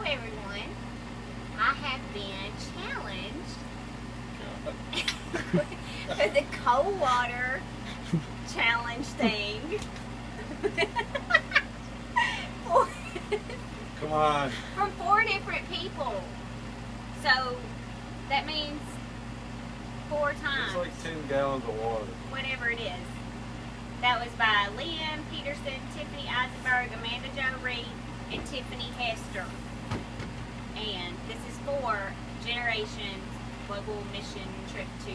everyone. I have been challenged for the cold water challenge thing. Come on. From 4 different people. So that means 4 times. It's like 10 gallons of water. Whatever it is. That was by Liam Peterson, Tiffany Eisenberg, Amanda Jo Reed, and Tiffany Hester. And this is for Generations Global Mission Trip to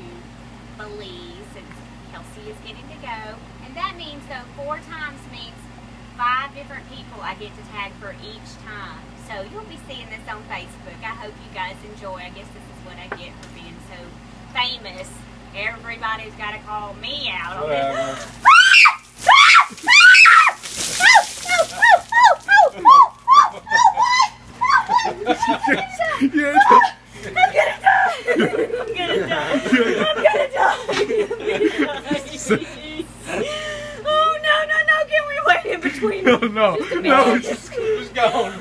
Belize, since Kelsey is getting to go. And that means, though, 4 times means 5 different people I get to tag for each time. So you'll be seeing this on Facebook. I hope you guys enjoy. I guess this is what I get for being so famous. Everybody's got to call me out on this. Oh, no, no, no. Can we wait in between? No, just gone.